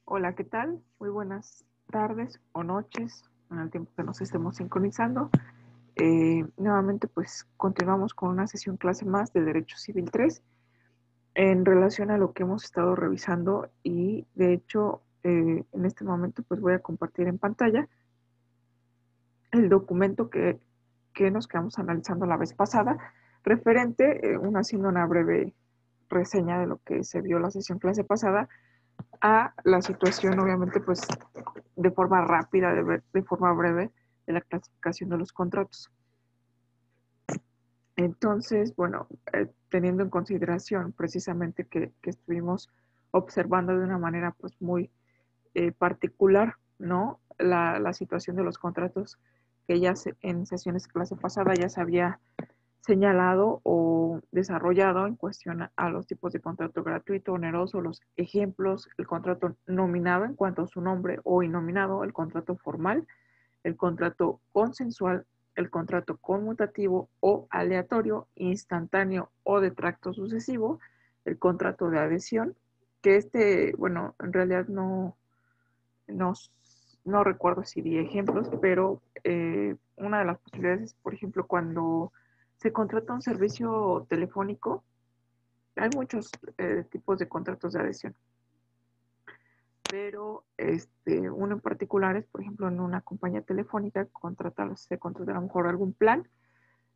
Hola, ¿qué tal? Muy buenas tardes o noches en el tiempo que nos estemos sincronizando. Nuevamente, pues continuamos con una sesión clase más de Derecho Civil 3 en relación a lo que hemos estado revisando y de hecho en este momento pues voy a compartir en pantalla el documento que nos quedamos analizando la vez pasada referente, haciendo una breve reseña de lo que se vio la sesión clase pasada a la situación, obviamente, pues de forma rápida, de forma breve, de la clasificación de los contratos. Entonces, bueno, teniendo en consideración precisamente que estuvimos observando de una manera pues muy particular, ¿no? La situación de los contratos que ya en sesiones de clase pasada ya se había señalado o desarrollado en cuestión a los tipos de contrato gratuito, oneroso, los ejemplos, el contrato nominado en cuanto a su nombre o innominado, el contrato formal, el contrato consensual, el contrato conmutativo o aleatorio, instantáneo o de tracto sucesivo, el contrato de adhesión, que bueno, en realidad no, no recuerdo si di ejemplos, pero una de las posibilidades es, por ejemplo, cuando se contrata un servicio telefónico, hay muchos tipos de contratos de adhesión, pero uno en particular es, por ejemplo, en una compañía telefónica se contrata a lo mejor algún plan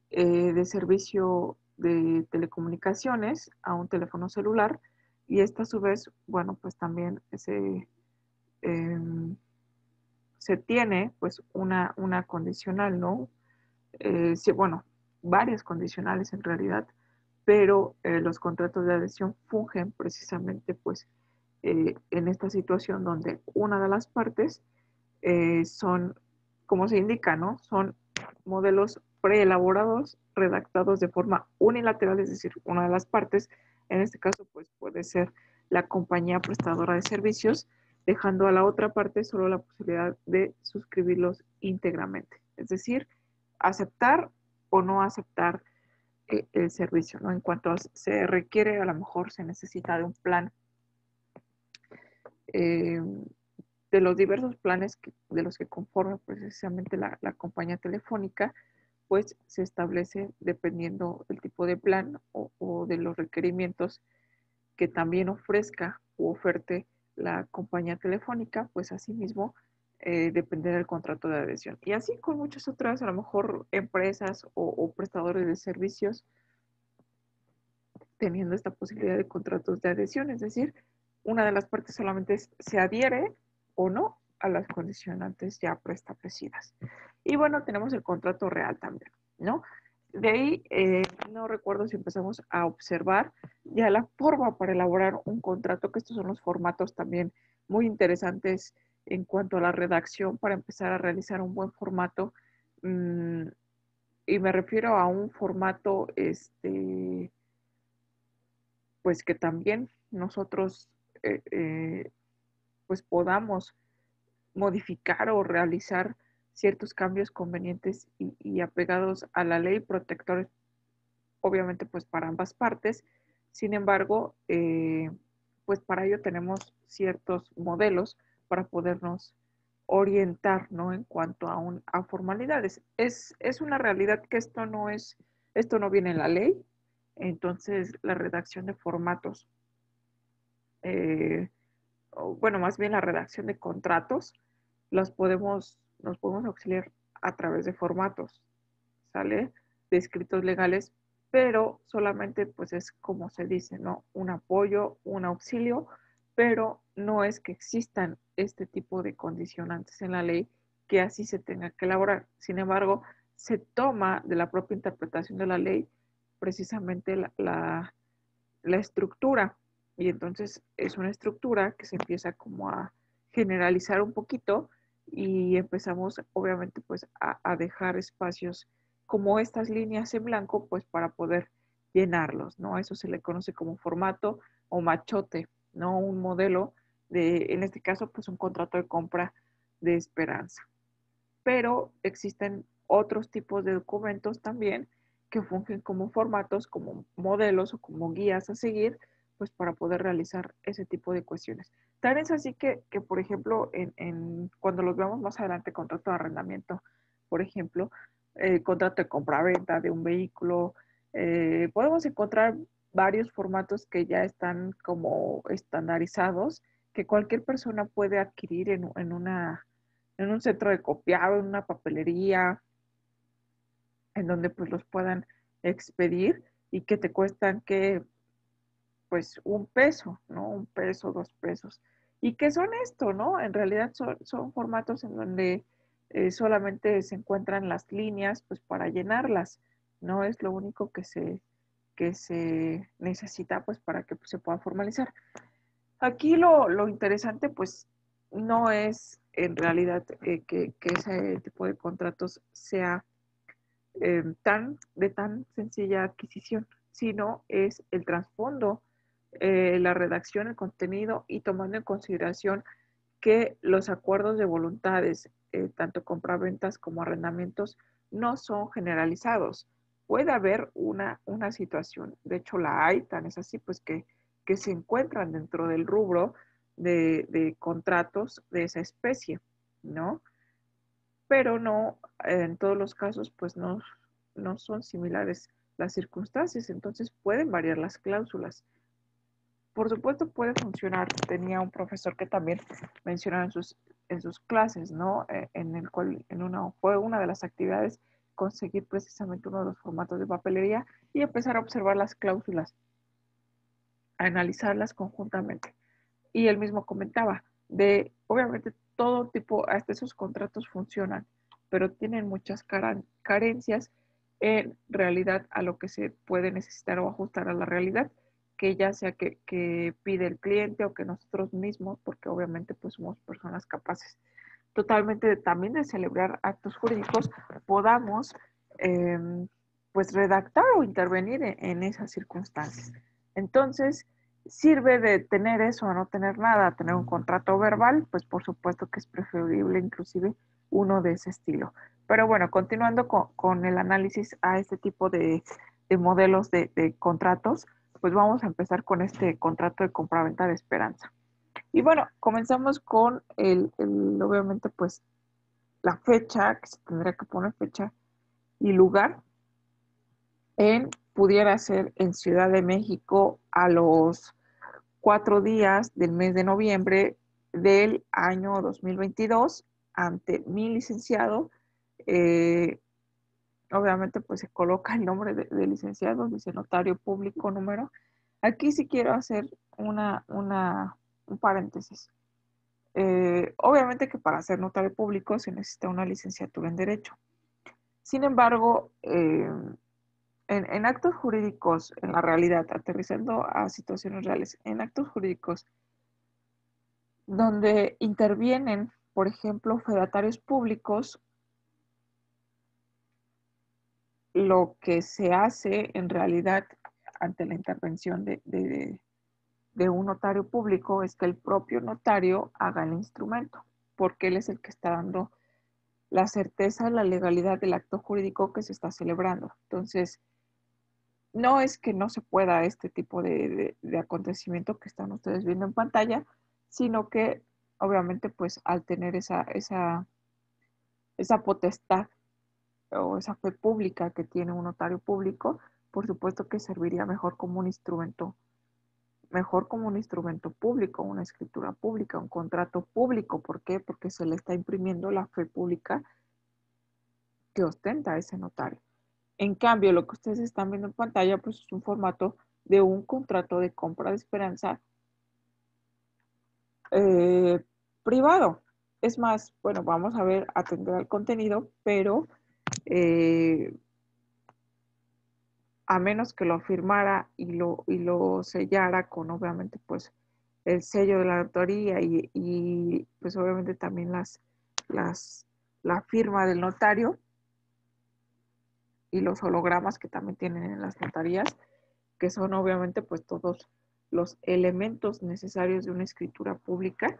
de servicio de telecomunicaciones a un teléfono celular y esta a su vez, bueno, pues también eh, se tiene pues una condicional, ¿no? Sí, bueno, varias condicionales en realidad, pero los contratos de adhesión fungen precisamente pues en esta situación donde una de las partes son, como se indica, ¿no? Son modelos preelaborados, redactados de forma unilateral, es decir, una de las partes, en este caso, pues puede ser la compañía prestadora de servicios, dejando a la otra parte solo la posibilidad de suscribirlos íntegramente, es decir, aceptar o no aceptar el servicio, ¿no? En cuanto se requiere, a lo mejor se necesita de un plan eh, de los diversos planes de los que conforma precisamente la compañía telefónica, pues se establece dependiendo del tipo de plan o de los requerimientos que también ofrezca u oferte la compañía telefónica, pues asimismo dependerá del contrato de adhesión. Y así con muchas otras, a lo mejor empresas o prestadores de servicios teniendo esta posibilidad de contratos de adhesión, es decir, una de las partes solamente se adhiere o no a las condicionantes ya preestablecidas. Y bueno, tenemos el contrato real también, ¿no? De ahí no recuerdo si empezamos a observar ya la forma para elaborar un contrato, que estos son los formatos también muy interesantes en cuanto a la redacción para empezar a realizar un buen formato. Y me refiero a un formato pues que también nosotros pues podamos modificar o realizar ciertos cambios convenientes y apegados a la ley, protectores obviamente pues para ambas partes. Sin embargo, pues para ello tenemos ciertos modelos para podernos orientar, ¿no? En cuanto a formalidades. Es una realidad que esto no viene en la ley, entonces la redacción de formatos eh, bueno, más bien la redacción de contratos, nos podemos auxiliar a través de formatos, ¿sale? De escritos legales, pero solamente pues es como se dice, ¿no? Un apoyo, un auxilio, pero no es que existan este tipo de condicionantes en la ley que así se tenga que elaborar. Sin embargo, se toma de la propia interpretación de la ley precisamente la estructura. Y entonces es una estructura que se empieza como a generalizar un poquito y empezamos obviamente pues a dejar espacios como estas líneas en blanco pues para poder llenarlos, ¿no? Eso se le conoce como formato o machote, ¿no? Un modelo de, en este caso pues un contrato de compra de esperanza. Pero existen otros tipos de documentos también que fungen como formatos, como modelos o como guías a seguir pues para poder realizar ese tipo de cuestiones. Tal es así que por ejemplo, cuando los veamos más adelante, contrato de arrendamiento, por ejemplo, contrato de compra-venta de un vehículo, podemos encontrar varios formatos que ya están como estandarizados, que cualquier persona puede adquirir en un centro de copiado, en una papelería, en donde pues los puedan expedir y que te cuestan que pues un peso, ¿no? Un peso, 2 pesos. ¿Y qué son esto, no? En realidad son formatos en donde solamente se encuentran las líneas, pues para llenarlas, no es lo único que se necesita, pues para que pues, se pueda formalizar. Aquí lo interesante, pues, no es en realidad que ese tipo de contratos sea de tan sencilla adquisición, sino es el trasfondo, la redacción, el contenido y tomando en consideración que los acuerdos de voluntades, tanto compraventas como arrendamientos, no son generalizados. Puede haber una situación, de hecho la hay, tan es así, pues que se encuentran dentro del rubro de contratos de esa especie, ¿no? Pero no, en todos los casos, pues no son similares las circunstancias, entonces pueden variar las cláusulas. Por supuesto puede funcionar. Tenía un profesor que también mencionaba en sus clases, ¿no? En el cual fue una de las actividades conseguir precisamente uno de los formatos de papelería y empezar a observar las cláusulas, a analizarlas conjuntamente. Y él mismo comentaba obviamente todo tipo, hasta esos contratos funcionan, pero tienen muchas carencias en realidad a lo que se puede necesitar o ajustar a la realidad, que ya sea que pide el cliente o que nosotros mismos, porque obviamente pues somos personas capaces totalmente también de celebrar actos jurídicos, podamos eh, pues redactar o intervenir en esas circunstancias. Entonces, sirve de tener eso a no tener nada, tener un contrato verbal, pues por supuesto que es preferible inclusive uno de ese estilo. Pero bueno, continuando con el análisis a este tipo de modelos de contratos, pues vamos a empezar con este contrato de compraventa de esperanza. Y bueno, comenzamos con obviamente, pues la fecha, que se tendría que poner fecha y lugar, pudiera ser en Ciudad de México a los 4 días del mes de noviembre del año 2022 ante mi licenciado. eh, Obviamente, pues se coloca el nombre de licenciado, dice notario público número. Aquí sí quiero hacer un paréntesis. Obviamente que para ser notario público se necesita una licenciatura en Derecho. Sin embargo, en actos jurídicos, en la realidad, aterrizando a situaciones reales, en actos jurídicos donde intervienen, por ejemplo, fedatarios públicos, lo que se hace en realidad ante la intervención de un notario público es que el propio notario haga el instrumento, porque él es el que está dando la certeza, la legalidad del acto jurídico que se está celebrando. Entonces, no es que no se pueda este tipo de acontecimiento que están ustedes viendo en pantalla, sino que obviamente pues al tener esa potestad o esa fe pública que tiene un notario público, por supuesto que serviría mejor como un instrumento público, una escritura pública, un contrato público. ¿Por qué? Porque se le está imprimiendo la fe pública que ostenta ese notario. En cambio, lo que ustedes están viendo en pantalla, pues es un formato de un contrato de compra de esperanza eh, privado. Es más, bueno, vamos a ver, atender al contenido, pero eh, a menos que lo firmara y lo sellara con, obviamente, pues el sello de la notaría y pues obviamente también las, la firma del notario y los hologramas que también tienen en las notarías, que son obviamente pues todos los elementos necesarios de una escritura pública.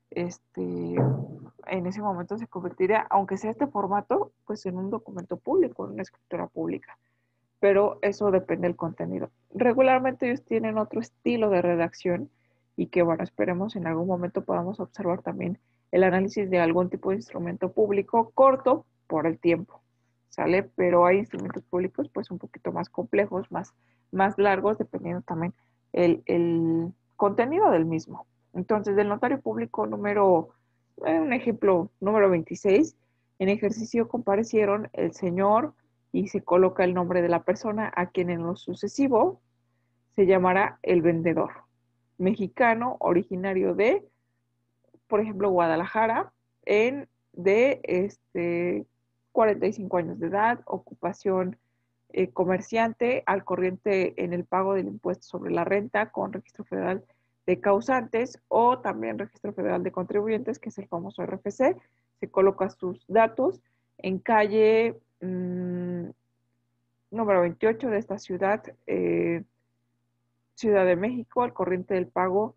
En ese momento se convertiría, aunque sea este formato, pues en un documento público, en una escritura pública. pero eso depende del contenido. Regularmente ellos tienen otro estilo de redacción y que, bueno, esperemos en algún momento podamos observar también el análisis de algún tipo de instrumento público corto por el tiempo, ¿sale? Pero hay instrumentos públicos pues un poquito más complejos, más largos, dependiendo también el contenido del mismo. Entonces, del notario público número, un ejemplo, número 26, en ejercicio comparecieron el señor y se coloca el nombre de la persona a quien en lo sucesivo se llamará el vendedor. Mexicano, originario de, por ejemplo, Guadalajara, de 45 años de edad, ocupación comerciante, al corriente en el pago del impuesto sobre la renta con registro federal de causantes o también registro federal de contribuyentes, que es el famoso RFC. Se coloca sus datos en calle número 28 de esta ciudad, Ciudad de México, al corriente del pago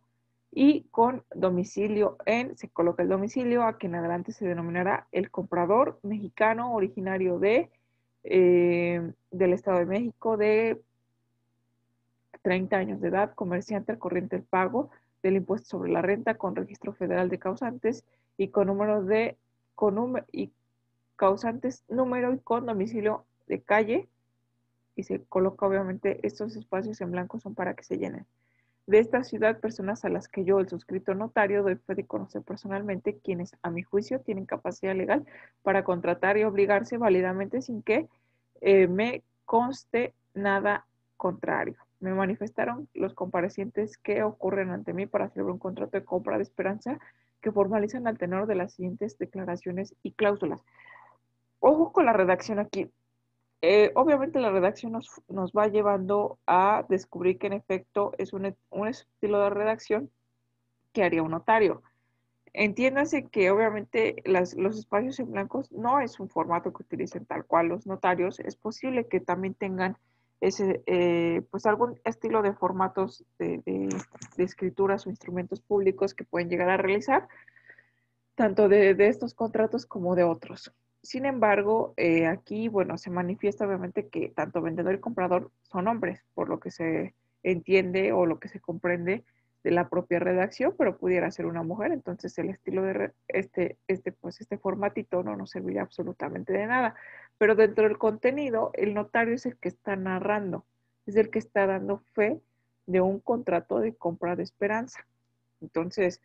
y con domicilio se coloca el domicilio a quien adelante se denominará el comprador mexicano originario del Estado de México de 30 años de edad, comerciante al corriente del pago del impuesto sobre la renta con registro federal de causantes y con número y causantes número y con domicilio de calle, y se coloca obviamente estos espacios en blanco son para que se llenen. De esta ciudad, personas a las que yo, el suscrito notario, doy fe de conocer personalmente, quienes a mi juicio tienen capacidad legal para contratar y obligarse válidamente sin que me conste nada contrario. Me manifestaron los comparecientes que ocurren ante mí para celebrar un contrato de compra de esperanza que formalizan al tenor de las siguientes declaraciones y cláusulas. Ojo con la redacción aquí. Obviamente la redacción nos va llevando a descubrir que en efecto es un estilo de redacción que haría un notario. Entiéndase que obviamente los espacios en blancos no es un formato que utilicen tal cual los notarios. Es posible que también tengan pues algún estilo de formatos de escrituras o instrumentos públicos que pueden llegar a realizar, tanto de estos contratos como de otros. Sin embargo, aquí, bueno, se manifiesta obviamente que tanto vendedor y comprador son hombres, por lo que se entiende o lo que se comprende de la propia redacción, pero pudiera ser una mujer, entonces el estilo de pues este formatito no nos serviría absolutamente de nada. Pero dentro del contenido, el notario es el que está narrando, es el que está dando fe de un contrato de compra de esperanza. Entonces,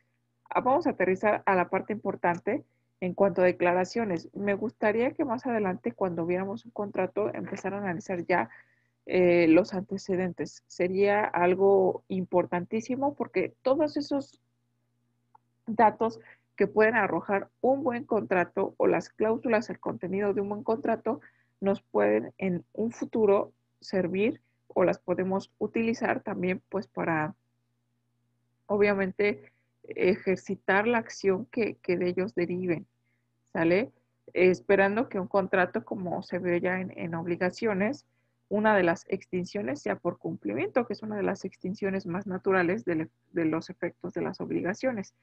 vamos a aterrizar a la parte importante en cuanto a declaraciones. Me gustaría que más adelante, cuando viéramos un contrato, empezar a analizar ya los antecedentes. Sería algo importantísimo porque todos esos datos que pueden arrojar un buen contrato o las cláusulas, el contenido de un buen contrato, nos pueden en un futuro servir o las podemos utilizar también pues para obviamente ejercitar la acción que de ellos deriven, ¿sale? Esperando que un contrato, como se ve ya en obligaciones, una de las extinciones sea por cumplimiento, que es una de las extinciones más naturales de los efectos de las obligaciones.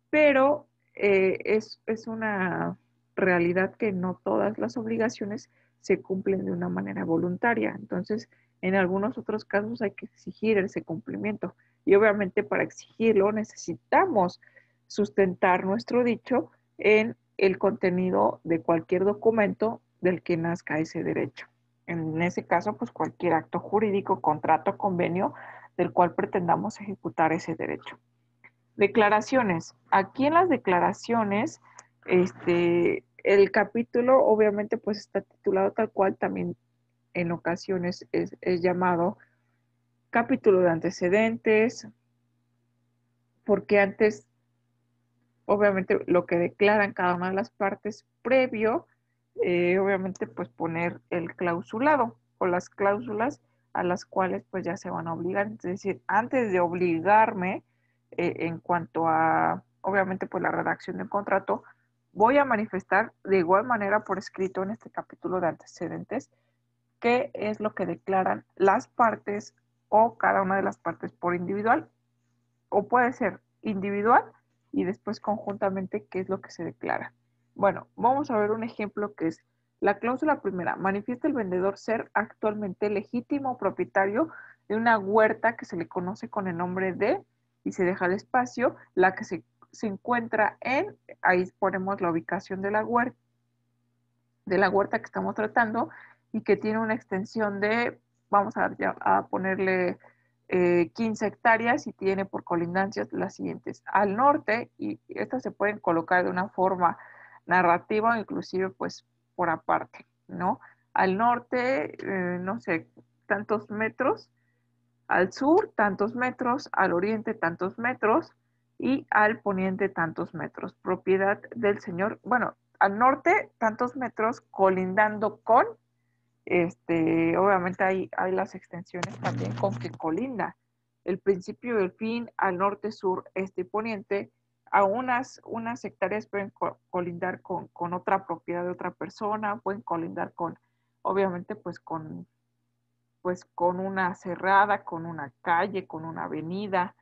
Pero es una realidad que no todas las obligaciones se cumplen de una manera voluntaria. Entonces, en algunos otros casos hay que exigir ese cumplimiento. Y obviamente para exigirlo necesitamos sustentar nuestro dicho en el contenido de cualquier documento del que nazca ese derecho. En ese caso, pues cualquier acto jurídico, contrato, convenio del cual pretendamos ejecutar ese derecho. Declaraciones. Aquí en las declaraciones, el capítulo obviamente pues está titulado tal cual, también en ocasiones es llamado capítulo de antecedentes, porque antes, obviamente, lo que declaran cada una de las partes previo, obviamente, pues poner el clausulado o las cláusulas a las cuales pues ya se van a obligar. Es decir, antes de obligarme en cuanto a, obviamente, pues la redacción del contrato, voy a manifestar de igual manera por escrito en este capítulo de antecedentes qué es lo que declaran las partes o cada una de las partes por individual, o puede ser individual y después conjuntamente qué es lo que se declara. Bueno, vamos a ver un ejemplo que es La cláusula primera, manifiesta el vendedor ser actualmente legítimo propietario de una huerta que se le conoce con el nombre de, y se deja el espacio, la que se encuentra en, ahí ponemos la ubicación de la huerta que estamos tratando, y que tiene una extensión de, vamos a ponerle 15 hectáreas y tiene por colindancias las siguientes. Al norte, y estas se pueden colocar de una forma narrativa, inclusive pues por aparte, ¿no? Al norte, no sé, tantos metros, al sur tantos metros, al oriente tantos metros y al poniente tantos metros. Propiedad del señor, bueno, al norte tantos metros colindando con, obviamente hay las extensiones también con que colinda. El principio y el fin al norte, sur, este y poniente, a unas hectáreas pueden colindar con otra propiedad de otra persona, pueden colindar con, obviamente, pues con una cerrada, con una calle, con una avenida,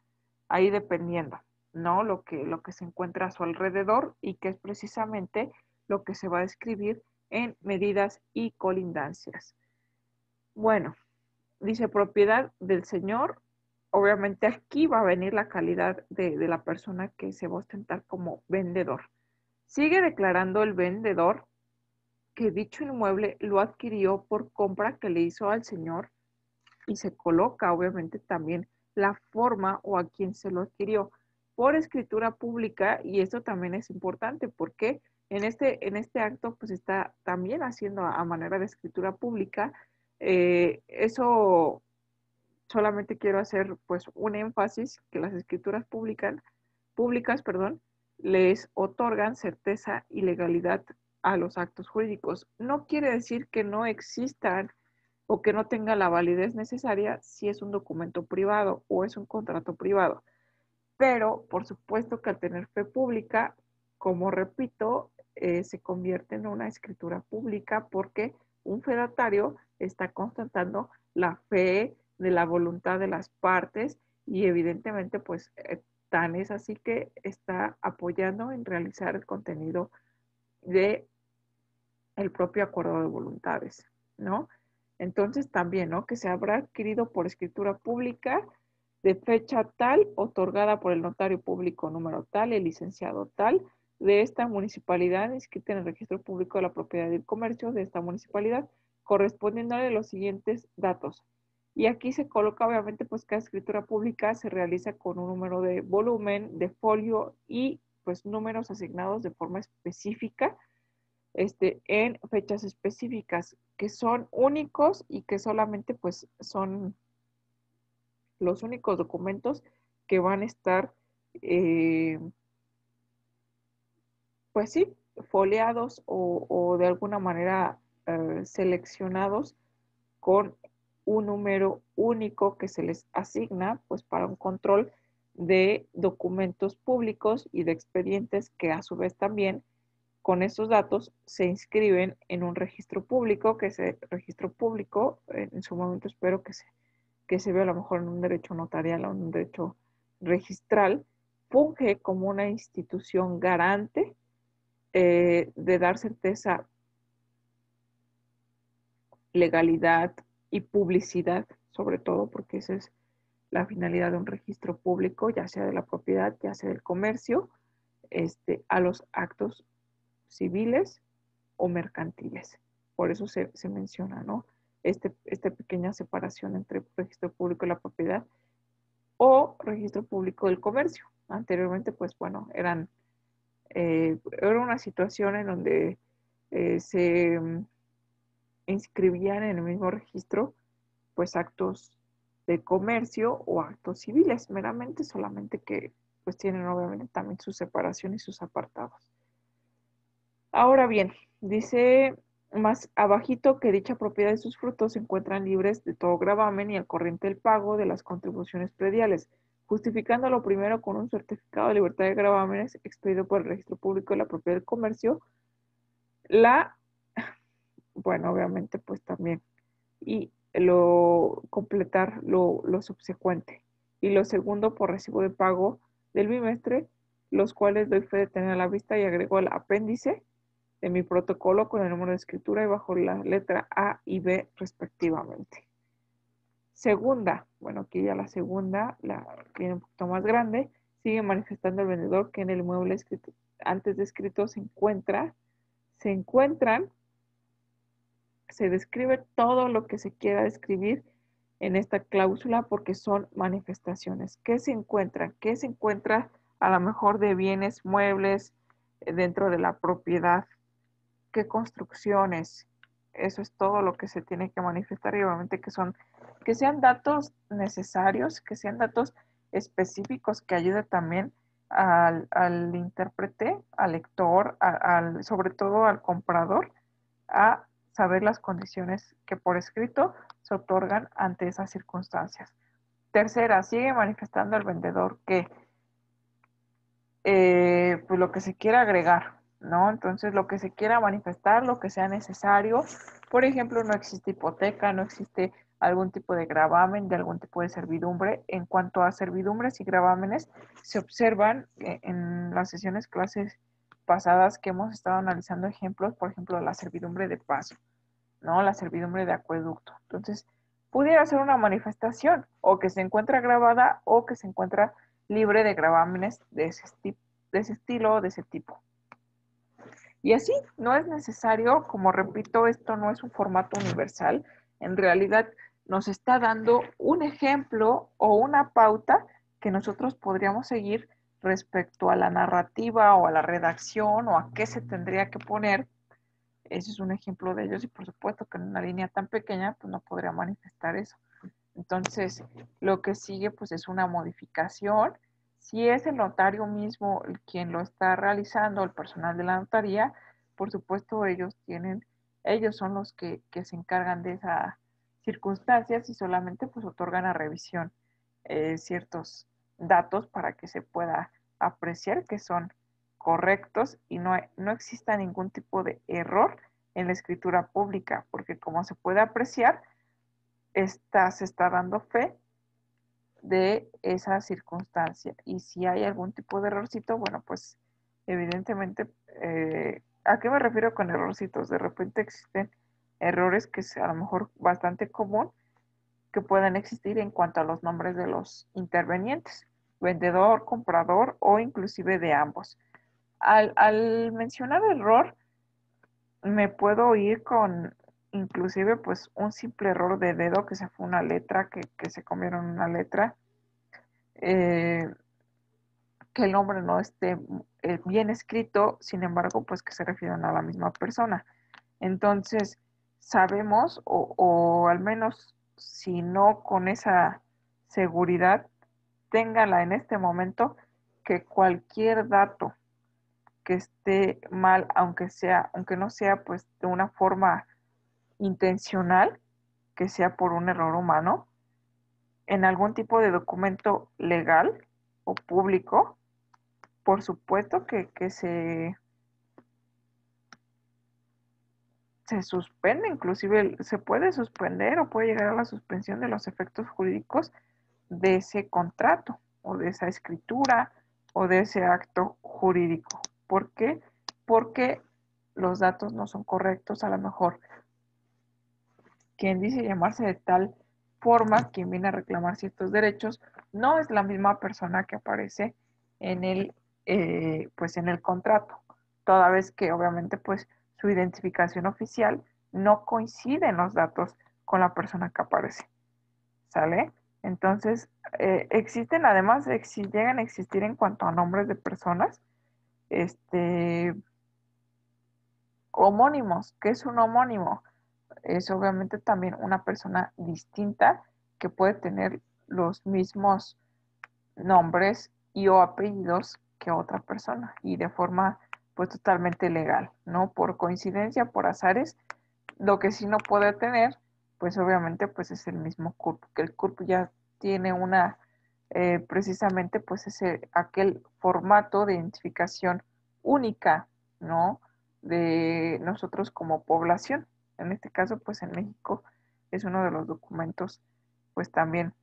ahí dependiendo, ¿no? Lo que se encuentra a su alrededor y que es precisamente lo que se va a describir en medidas y colindancias. Bueno, dice propiedad del señor, obviamente aquí va a venir la calidad de la persona que se va a ostentar como vendedor. Sigue declarando el vendedor que dicho inmueble lo adquirió por compra que le hizo al señor, y se coloca obviamente también la forma o a quien se lo adquirió por escritura pública, y esto también es importante porque en este acto pues está también haciendo a manera de escritura pública. Eso solamente quiero hacer pues un énfasis que las escrituras públicas, perdón, les otorgan certeza y legalidad a los actos jurídicos. No quiere decir que no existan o que no tenga la validez necesaria si es un documento privado o es un contrato privado. Pero, por supuesto que al tener fe pública, como repito, se convierte en una escritura pública porque un fedatario está constatando la fe de la voluntad de las partes, y evidentemente, pues, tan es así que está apoyando en realizar el contenido de el propio acuerdo de voluntades, ¿no? Entonces también, ¿no? Que se habrá adquirido por escritura pública de fecha tal, otorgada por el notario público número tal, el licenciado tal, de esta municipalidad, inscrita en el registro público de la propiedad y el comercio de esta municipalidad, correspondiéndole los siguientes datos. Y aquí se coloca, obviamente, pues cada escritura pública se realiza con un número de volumen, de folio y pues números asignados de forma específica, en fechas específicas, que son únicos y que solamente pues son los únicos documentos que van a estar, eh, pues sí, foliados o de alguna manera seleccionados con un número único que se les asigna pues para un control de documentos públicos y de expedientes que a su vez también con estos datos se inscriben en un registro público, que ese registro público, en su momento espero que se vea a lo mejor en un derecho notarial o en un derecho registral, funge como una institución garante de dar certeza, legalidad y publicidad, sobre todo porque esa es la finalidad de un registro público, ya sea de la propiedad, ya sea del comercio, a los actos civiles o mercantiles. Por eso se menciona, ¿no? Esta pequeña separación entre registro público de la propiedad o registro público del comercio. Anteriormente, pues bueno, era una situación en donde se inscribían en el mismo registro, pues actos de comercio o actos civiles, meramente, solamente que pues tienen obviamente también su separación y sus apartados. Ahora bien, dice más abajito que dicha propiedad y sus frutos se encuentran libres de todo gravamen y al corriente el pago de las contribuciones prediales, justificándolo primero con un certificado de libertad de gravámenes expedido por el Registro Público de la Propiedad del Comercio, la, bueno, obviamente pues también, y completar lo subsecuente. Y lo segundo por recibo de pago del bimestre, los cuales doy fe de tener a la vista y agrego el apéndice de mi protocolo con el número de escritura y bajo la letra A y B respectivamente. Segunda, bueno, aquí ya la segunda, la viene un poquito más grande, sigue manifestando el vendedor que en el inmueble escrito, antes descrito se encuentran, se describe todo lo que se quiera describir en esta cláusula porque son manifestaciones. ¿Qué se encuentra? ¿Qué se encuentra a lo mejor de bienes muebles dentro de la propiedad? ¿Qué construcciones? Eso es todo lo que se tiene que manifestar y obviamente que sean datos necesarios, que sean datos específicos que ayuden también al intérprete, al lector, sobre todo al comprador, a saber las condiciones que por escrito se otorgan ante esas circunstancias. Tercera, sigue manifestando el vendedor que pues lo que se quiera agregar, ¿no? Entonces, lo que se quiera manifestar, lo que sea necesario. Por ejemplo, no existe hipoteca, no existe algún tipo de gravamen, de algún tipo de servidumbre. En cuanto a servidumbres y gravámenes, se observan en las sesiones clases pasadas que hemos estado analizando ejemplos, por ejemplo, la servidumbre de paso, ¿no? La servidumbre de acueducto. Entonces, pudiera ser una manifestación o que se encuentra grabada o que se encuentra libre de gravámenes de ese estilo o de ese tipo. Y así, no es necesario, como repito, esto no es un formato universal, en realidad nos está dando un ejemplo o una pauta que nosotros podríamos seguir respecto a la narrativa o a la redacción o a qué se tendría que poner. Ese es un ejemplo de ellos y por supuesto que en una línea tan pequeña pues no podría manifestar eso. Entonces, lo que sigue pues es una modificación. Si es el notario mismo quien lo está realizando, el personal de la notaría, por supuesto ellos son los que se encargan de esas circunstancias y solamente pues otorgan a revisión ciertos datos para que se pueda apreciar que son correctos y no exista ningún tipo de error en la escritura pública, porque como se puede apreciar, se está dando fe de esa circunstancia. Y si hay algún tipo de errorcito, bueno, pues evidentemente, ¿a qué me refiero con errorcitos? De repente existen errores que es a lo mejor bastante común que pueden existir en cuanto a los nombres de los intervenientes, vendedor, comprador o inclusive de ambos. Al mencionar error, me puedo ir con inclusive pues un simple error de dedo que se fue una letra, que se comieron una letra, eh, que el nombre no esté bien escrito, sin embargo pues que se refieren a la misma persona. Entonces sabemos o al menos si no con esa seguridad, téngala en este momento que cualquier dato que esté mal, aunque no sea pues de una forma intencional, que sea por un error humano, en algún tipo de documento legal o público, por supuesto que se suspende, inclusive se puede suspender o puede llegar a la suspensión de los efectos jurídicos de ese contrato o de esa escritura o de ese acto jurídico. ¿Por qué? Porque los datos no son correctos, a lo mejor quien dice llamarse de tal forma, quien viene a reclamar ciertos derechos, no es la misma persona que aparece en pues en el contrato, toda vez que obviamente pues su identificación oficial no coincide en los datos con la persona que aparece, ¿sale? Entonces, existen además, si llegan a existir en cuanto a nombres de personas, este, homónimos. ¿Qué es un homónimo? Es obviamente también una persona distinta que puede tener los mismos nombres y o apellidos que otra persona y de forma pues totalmente legal, ¿no? Por coincidencia, por azares, lo que sí no puede tener, pues obviamente pues es el mismo CURP, que el CURP ya tiene precisamente pues aquel formato de identificación única, ¿no? De nosotros como población. En este caso, pues en México es uno de los documentos, pues también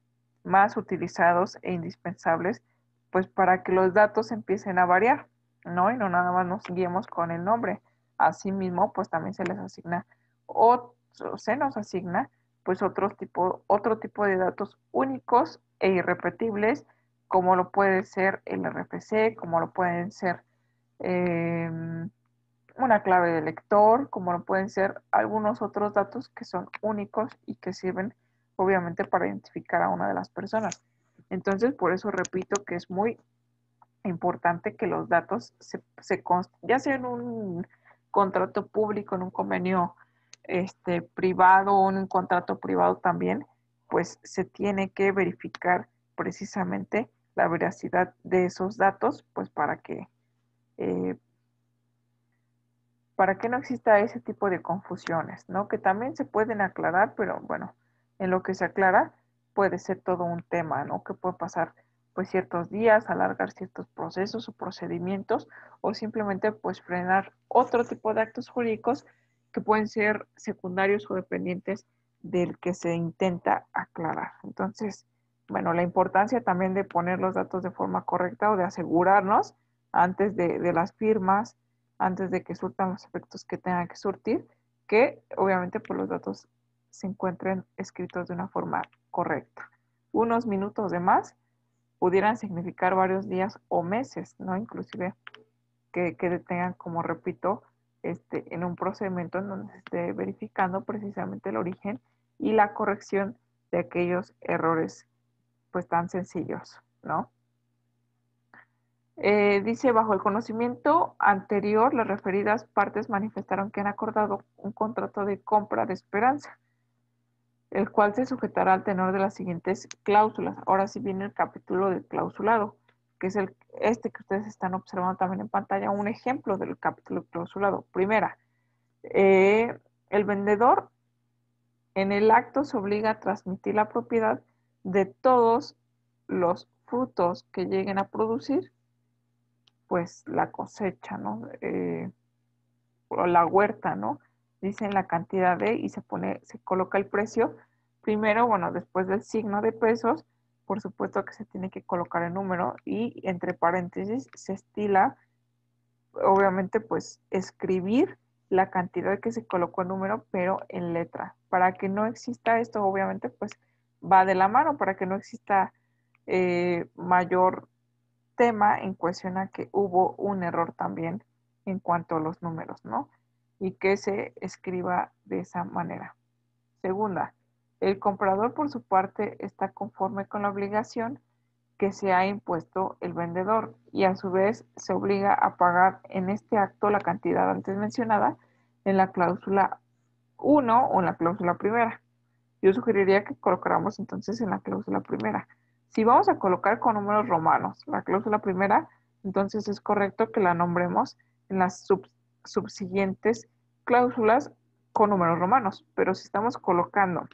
más utilizados e indispensables, pues para que los datos empiecen a variar, ¿no? Y no nada más nos guiemos con el nombre. Asimismo, pues también se les asigna o se nos asigna pues otro tipo de datos únicos e irrepetibles, como lo puede ser el RFC, como lo pueden ser eh, una clave de lector, como lo pueden ser algunos otros datos que son únicos y que sirven obviamente para identificar a una de las personas. Entonces, por eso repito que es muy importante que los datos ya sea en un contrato público, en un convenio privado o en un contrato privado también, pues se tiene que verificar precisamente la veracidad de esos datos, pues eh, para que no exista ese tipo de confusiones, ¿no? Que también se pueden aclarar, pero bueno, en lo que se aclara puede ser todo un tema, ¿no? Que puede pasar pues ciertos días, alargar ciertos procesos o procedimientos o simplemente pues frenar otro tipo de actos jurídicos que pueden ser secundarios o dependientes del que se intenta aclarar. Entonces, bueno, la importancia también de poner los datos de forma correcta o de asegurarnos antes de las firmas, antes de que surtan los efectos que tengan que surtir, que obviamente pues los datos se encuentren escritos de una forma correcta. Unos minutos de más pudieran significar varios días o meses, ¿no? Inclusive que detengan, como repito, en un procedimiento en donde se esté verificando precisamente el origen y la corrección de aquellos errores pues tan sencillos, ¿no? Dice, bajo el conocimiento anterior, las referidas partes manifestaron que han acordado un contrato de compra de esperanza, el cual se sujetará al tenor de las siguientes cláusulas. Ahora sí viene el capítulo del clausulado, que es que ustedes están observando también en pantalla, un ejemplo del capítulo clausulado. Primera, el vendedor en el acto se obliga a transmitir la propiedad de todos los frutos que lleguen a producir pues la cosecha, ¿no? O la huerta, ¿no? Dicen la cantidad de y se coloca el precio. Primero, bueno, después del signo de pesos, por supuesto que se tiene que colocar el número y entre paréntesis se estila, obviamente, pues escribir la cantidad que se colocó el número, pero en letra. Para que no exista esto, obviamente, pues va de la mano, para que no exista mayor tema en cuestión a que hubo un error también en cuanto a los números, ¿no? Y que se escriba de esa manera. Segunda, el comprador por su parte está conforme con la obligación que se ha impuesto el vendedor y a su vez se obliga a pagar en este acto la cantidad antes mencionada en la cláusula 1 o en la cláusula primera. Yo sugeriría que colocáramos entonces en la cláusula primera. Si vamos a colocar con números romanos la cláusula primera, entonces es correcto que la nombremos en las subsiguientes cláusulas con números romanos. Pero si estamos colocando,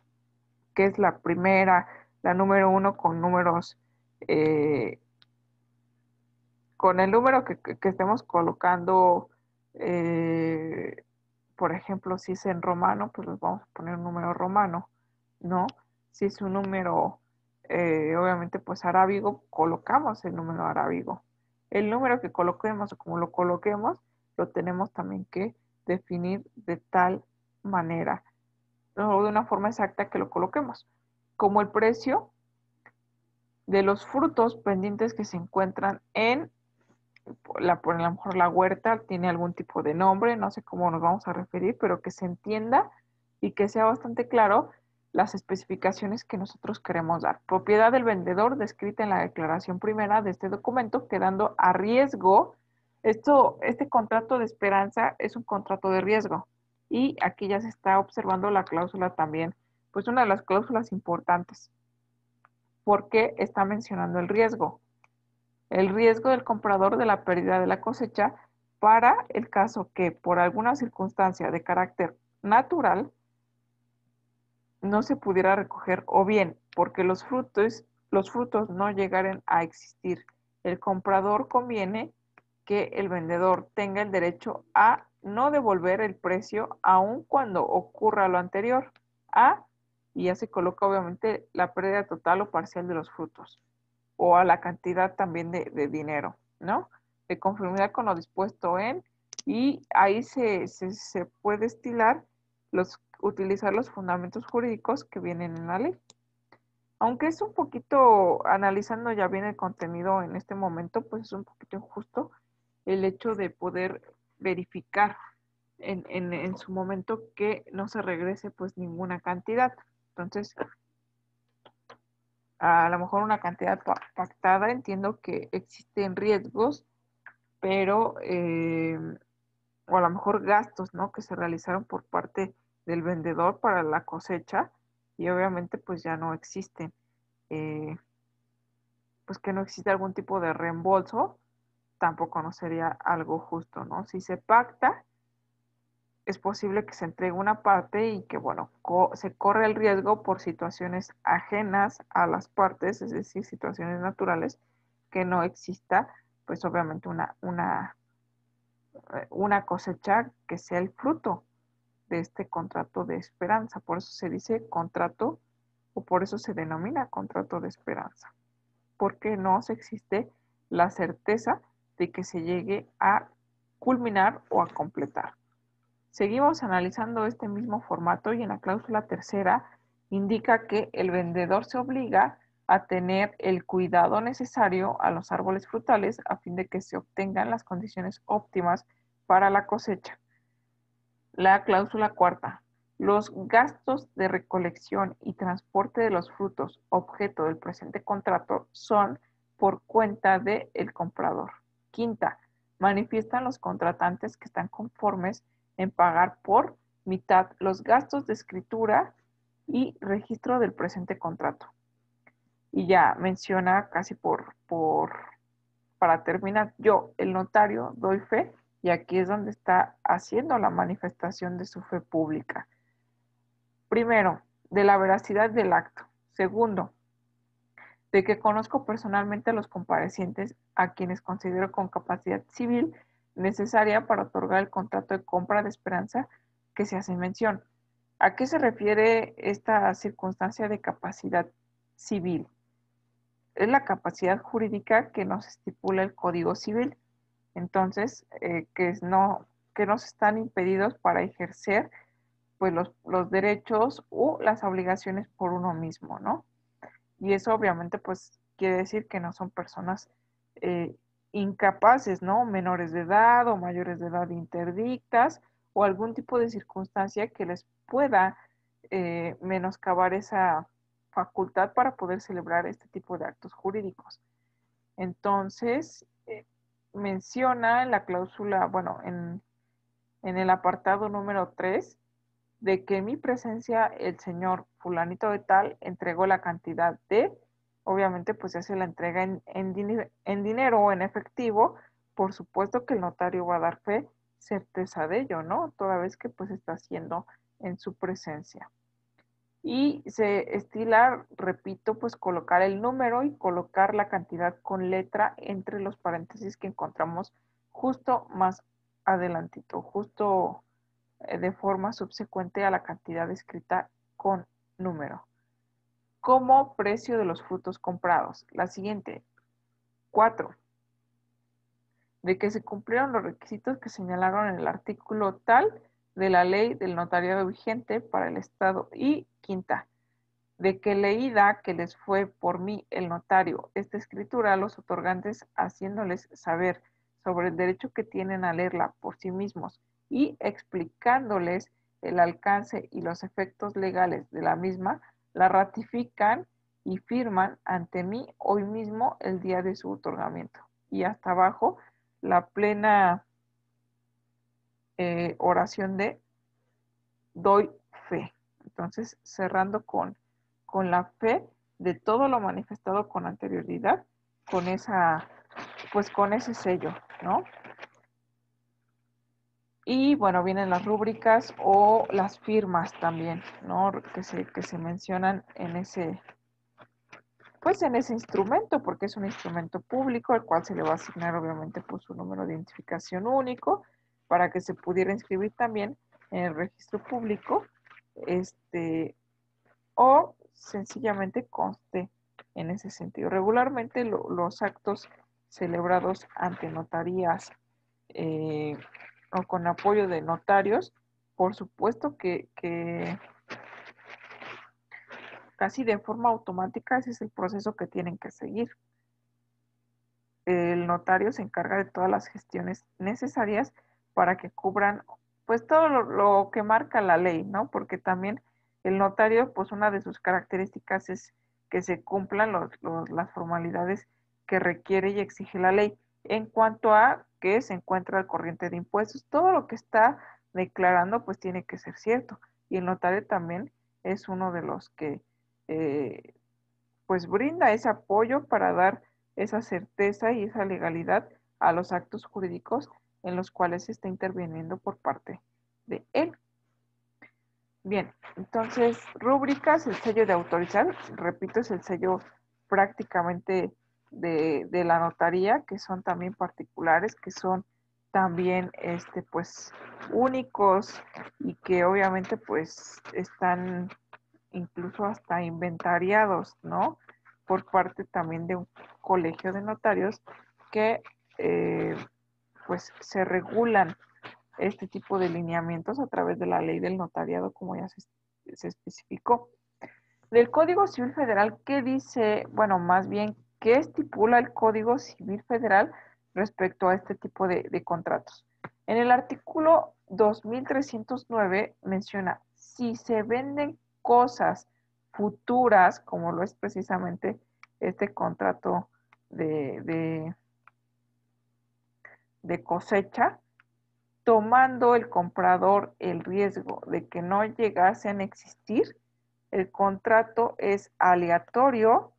que es la primera, la número uno con números, eh, con el número que estemos colocando, eh, por ejemplo, si es en romano, pues les vamos a poner un número romano, ¿no? Si es un número, obviamente, pues arábigo, colocamos el número arábigo. El número que coloquemos o como lo coloquemos, lo tenemos también que definir de tal manera, o de una forma exacta que lo coloquemos. Como el precio de los frutos pendientes que se encuentran en por a lo mejor la huerta tiene algún tipo de nombre, no sé cómo nos vamos a referir, pero que se entienda y que sea bastante claro las especificaciones que nosotros queremos dar. Propiedad del vendedor descrita en la declaración primera de este documento, quedando a riesgo. Este contrato de esperanza es un contrato de riesgo y aquí ya se está observando la cláusula también, pues una de las cláusulas importantes, porque está mencionando el riesgo del comprador de la pérdida de la cosecha para el caso que por alguna circunstancia de carácter natural no se pudiera recoger o bien porque los frutos no llegaren a existir. El comprador conviene que el vendedor tenga el derecho a no devolver el precio aun cuando ocurra lo anterior a, y ya se coloca obviamente la pérdida total o parcial de los frutos o a la cantidad también de dinero, ¿no? De conformidad con lo dispuesto en Y ahí se puede utilizar los fundamentos jurídicos que vienen en la ley. Aunque es un poquito, analizando ya bien el contenido en este momento, pues es un poquito injusto el hecho de poder verificar en su momento que no se regrese pues ninguna cantidad. Entonces, a lo mejor una cantidad pactada, entiendo que existen riesgos, pero, o a lo mejor gastos, ¿no? Que se realizaron por parte del vendedor para la cosecha y obviamente pues ya no existen. Eh, pues que no existe algún tipo de reembolso, tampoco no sería algo justo, ¿no? Si se pacta, es posible que se entregue una parte y que, bueno, se corre el riesgo por situaciones ajenas a las partes, es decir, situaciones naturales, que no exista, pues obviamente una cosecha que sea el fruto de este contrato de esperanza. Por eso se dice contrato o por eso se denomina contrato de esperanza, porque no se existe la certeza de que se llegue a culminar o a completar. Seguimos analizando este mismo formato y en la cláusula tercera indica que el vendedor se obliga a tener el cuidado necesario a los árboles frutales a fin de que se obtengan las condiciones óptimas para la cosecha. La cláusula cuarta. Los gastos de recolección y transporte de los frutos objeto del presente contrato son por cuenta del comprador. Quinta. Manifiestan los contratantes que están conformes en pagar por mitad los gastos de escritura y registro del presente contrato. Y ya menciona casi para terminar, yo, el notario, doy fe y aquí es donde está haciendo la manifestación de su fe pública. Primero, de la veracidad del acto. Segundo, de que conozco personalmente a los comparecientes a quienes considero con capacidad civil necesaria para otorgar el contrato de compra de esperanza que se hace mención. ¿A qué se refiere esta circunstancia de capacidad civil? Es la capacidad jurídica que nos estipula el Código Civil. Entonces, que no están impedidos para ejercer pues los derechos o las obligaciones por uno mismo, ¿no? Y eso obviamente pues quiere decir que no son personas eh, incapaces, ¿no? Menores de edad o mayores de edad interdictas o algún tipo de circunstancia que les pueda menoscabar esa facultad para poder celebrar este tipo de actos jurídicos. Entonces, menciona en la cláusula, bueno, en el apartado número 3, de que en mi presencia el señor fulanito de tal entregó la cantidad de, obviamente pues se hace la entrega en dinero o en efectivo, por supuesto que el notario va a dar fe, certeza de ello, ¿no? Toda vez que pues está haciendo en su presencia. Y se estila, repito, pues colocar el número y colocar la cantidad con letra entre los paréntesis que encontramos justo más adelantito, justo de forma subsecuente a la cantidad escrita con número. Como precio de los frutos comprados. La siguiente. 4. De que se cumplieron los requisitos que señalaron en el artículo tal de la ley del notariado vigente para el Estado. Y quinta, de que leída que les fue por mí el notario esta escritura a los otorgantes haciéndoles saber sobre el derecho que tienen a leerla por sí mismos y explicándoles el alcance y los efectos legales de la misma, la ratifican y firman ante mí hoy mismo el día de su otorgamiento. Y hasta abajo la plena oración de doy fe. Entonces, cerrando con la fe de todo lo manifestado con anterioridad, con esa, pues con ese sello, ¿no? Y bueno, vienen las rúbricas o las firmas también, ¿no? Que se mencionan pues en ese instrumento, porque es un instrumento público, al cual se le va a asignar obviamente pues su número de identificación único, para que se pudiera inscribir también en el registro público, o sencillamente conste en ese sentido. Regularmente los actos celebrados ante notarías, eh, o con apoyo de notarios, por supuesto que casi de forma automática ese es el proceso que tienen que seguir. El notario se encarga de todas las gestiones necesarias para que cubran pues todo lo que marca la ley, ¿no? Porque también el notario, pues una de sus características es que se cumplan las formalidades que requiere y exige la ley. En cuanto a que se encuentra al corriente de impuestos, todo lo que está declarando pues tiene que ser cierto. Y el notario también es uno de los que eh, pues brinda ese apoyo para dar esa certeza y esa legalidad a los actos jurídicos en los cuales se está interviniendo por parte de él. Bien, entonces, rúbricas, el sello de autorizar, repito, es el sello prácticamente de la notaría, que son también particulares, que son también, pues, únicos y que obviamente, pues, están incluso hasta inventariados, ¿no? Por parte también de un colegio de notarios que, eh, pues, se regulan este tipo de lineamientos a través de la ley del notariado, como ya se especificó. Del Código Civil Federal, ¿qué dice? Bueno, más bien, ¿qué estipula el Código Civil Federal respecto a este tipo de contratos? En el artículo 2309 menciona, si se venden cosas futuras, como lo es precisamente este contrato de, de, de cosecha, tomando el comprador el riesgo de que no llegasen a existir, el contrato es aleatorio,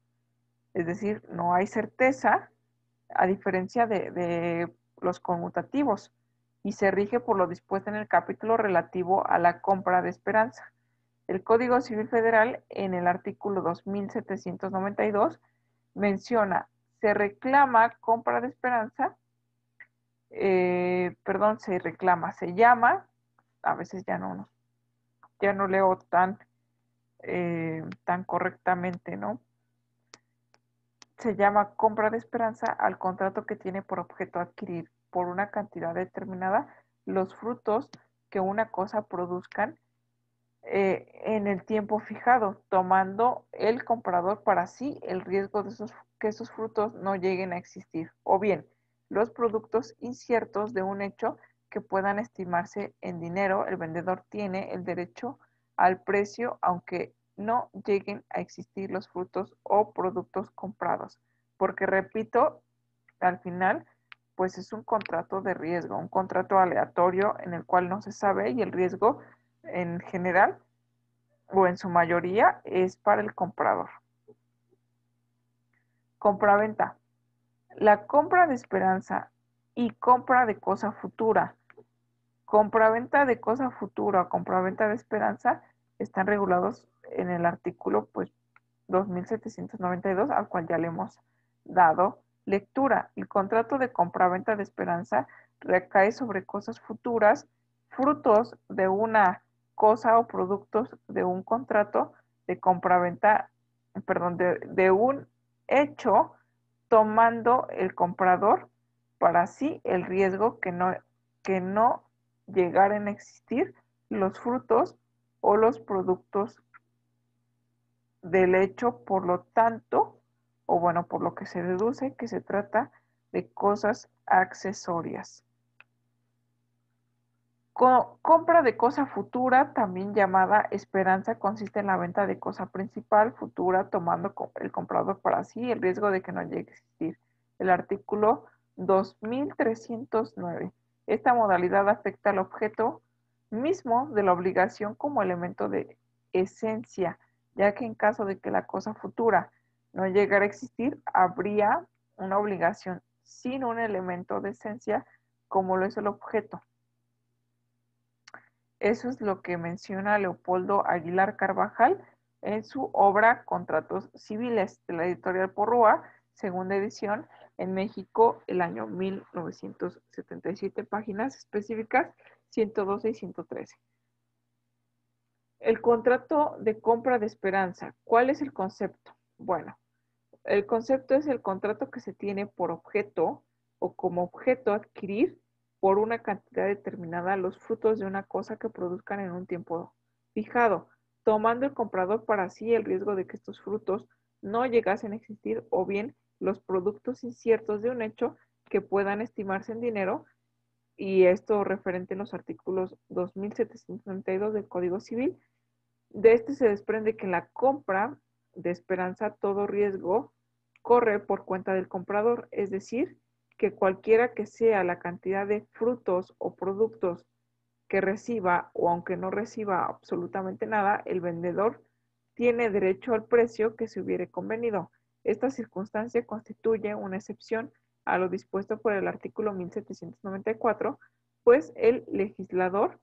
es decir, no hay certeza, a diferencia de los conmutativos, y se rige por lo dispuesto en el capítulo relativo a la compra de esperanza. El Código Civil Federal, en el artículo 2792, menciona, se reclama compra de esperanza, se reclama, se llama, a veces ya no leo tan correctamente, ¿no? Se llama compra de esperanza al contrato que tiene por objeto adquirir por una cantidad determinada los frutos que una cosa produzcan en el tiempo fijado, tomando el comprador para sí el riesgo de que esos frutos no lleguen a existir, o bien los productos inciertos de un hecho que puedan estimarse en dinero, el vendedor tiene el derecho al precio aunque no lleguen a existir los frutos o productos comprados, porque repito, al final pues es un contrato de riesgo, un contrato aleatorio en el cual no se sabe y el riesgo en general o en su mayoría es para el comprador. Compraventa. La compra de esperanza y compra de cosa futura. Compraventa de cosa futura o compraventa de esperanza están regulados en el artículo pues 2792 al cual ya le hemos dado lectura. El contrato de compraventa de esperanza recae sobre cosas futuras, frutos de una cosa o productos de un contrato de compraventa, perdón, de un hecho, tomando el comprador para sí el riesgo que no llegaren a existir los frutos o los productos del hecho, por lo tanto, o bueno, por lo que se deduce que se trata de cosas accesorias. Compra de cosa futura, también llamada esperanza, consiste en la venta de cosa principal futura, tomando el comprador para sí el riesgo de que no llegue a existir. El artículo 2309. Esta modalidad afecta al objeto mismo de la obligación como elemento de esencia, ya que en caso de que la cosa futura no llegara a existir, habría una obligación sin un elemento de esencia como lo es el objeto. Eso es lo que menciona Leopoldo Aguilar Carvajal en su obra Contratos Civiles de la editorial Porrúa, segunda edición, en México, el año 1977, páginas específicas 112 y 113. El contrato de compra de esperanza. ¿Cuál es el concepto? Bueno, el concepto es el contrato que se tiene por objeto o como objeto adquirir por una cantidad determinada los frutos de una cosa que produzcan en un tiempo fijado, tomando el comprador para sí el riesgo de que estos frutos no llegasen a existir o bien los productos inciertos de un hecho que puedan estimarse en dinero, y esto referente en los artículos 2792 del Código Civil. De este se desprende que en la compra de esperanza todo riesgo corre por cuenta del comprador, es decir, que cualquiera que sea la cantidad de frutos o productos que reciba, o aunque no reciba absolutamente nada, el vendedor tiene derecho al precio que se hubiere convenido. Esta circunstancia constituye una excepción a lo dispuesto por el artículo 1794, pues el legislador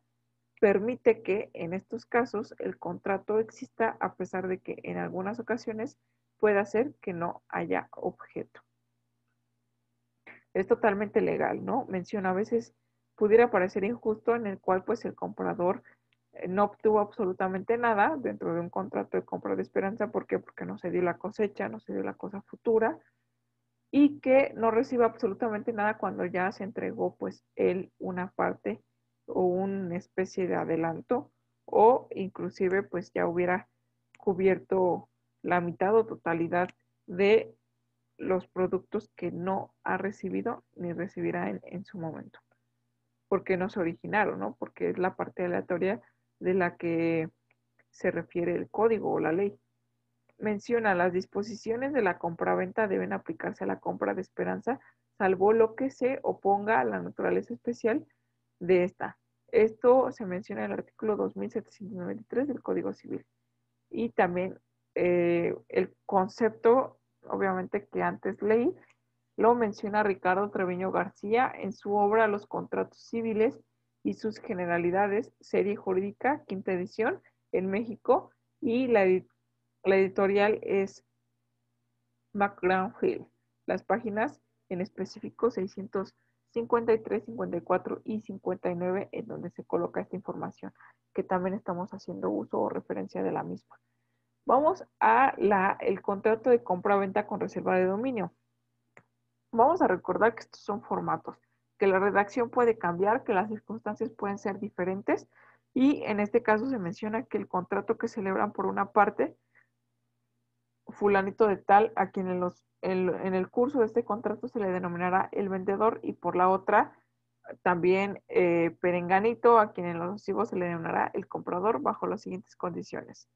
permite que en estos casos el contrato exista a pesar de que en algunas ocasiones pueda ser que no haya objeto. Es totalmente legal, ¿no? Menciona, a veces pudiera parecer injusto en el cual pues el comprador no obtuvo absolutamente nada dentro de un contrato de compra de esperanza. ¿Por qué? Porque no se dio la cosecha, no se dio la cosa futura, y que no reciba absolutamente nada cuando ya se entregó pues él una parte o una especie de adelanto, o inclusive pues ya hubiera cubierto la mitad o totalidad de los productos que no ha recibido ni recibirá en su momento, porque no se originaron, ¿no? Porque es la parte aleatoria de la que se refiere el código o la ley. Menciona, las disposiciones de la compraventa deben aplicarse a la compra de esperanza, salvo lo que se oponga a la naturaleza especial de esta. Esto se menciona en el artículo 2793 del Código Civil. Y también el concepto, obviamente que antes leí, lo menciona Ricardo Treviño García en su obra Los contratos civiles y sus generalidades, serie jurídica, quinta edición, en México, y la editorial es McGraw-Hill. Las páginas en específico 653, 54 y 59, en donde se coloca esta información, que también estamos haciendo uso o referencia de la misma. Vamos a el contrato de compra-venta con reserva de dominio. Vamos a recordar que estos son formatos, que la redacción puede cambiar, que las circunstancias pueden ser diferentes, y en este caso se menciona que el contrato que celebran por una parte fulanito de tal, a quien en el curso de este contrato se le denominará el vendedor, y por la otra también perenganito, a quien en los recibos se le denominará el comprador, bajo las siguientes condiciones.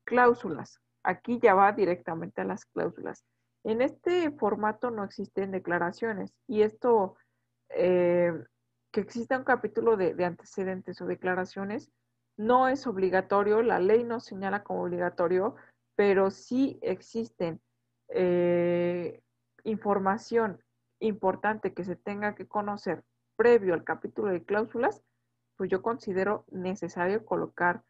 Cláusulas. Aquí ya va directamente a las cláusulas. En este formato no existen declaraciones, y esto, que exista un capítulo de antecedentes o declaraciones, no es obligatorio, la ley no señala como obligatorio, pero sí existen información importante que se tenga que conocer previo al capítulo de cláusulas, pues yo considero necesario colocar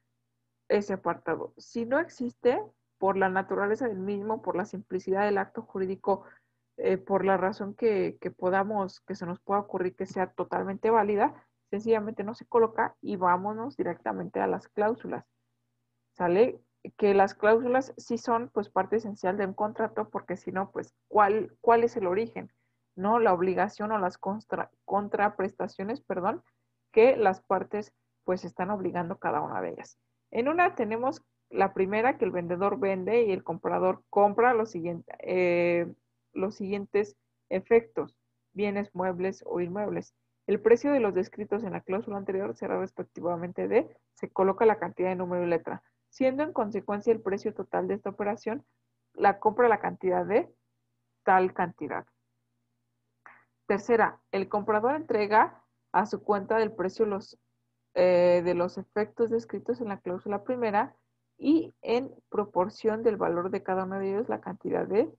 ese apartado. Si no existe, por la naturaleza del mismo, por la simplicidad del acto jurídico, por la razón que podamos, que se nos pueda ocurrir que sea totalmente válida, sencillamente no se coloca y vámonos directamente a las cláusulas. ¿Sale? Que las cláusulas sí son pues parte esencial de un contrato, porque si no, pues ¿cuál es el origen? ¿No? La obligación o las contraprestaciones, perdón, que las partes pues están obligando cada una de ellas. En una tenemos la primera, que el vendedor vende y el comprador compra los siguientes efectos: bienes muebles o inmuebles. El precio de los descritos en la cláusula anterior será respectivamente de, se coloca la cantidad de número y letra, siendo en consecuencia el precio total de esta operación la compra la cantidad de tal cantidad. Tercera, el comprador entrega a su cuenta del precio de los efectos descritos en la cláusula primera, y en proporción del valor de cada uno de ellos la cantidad de,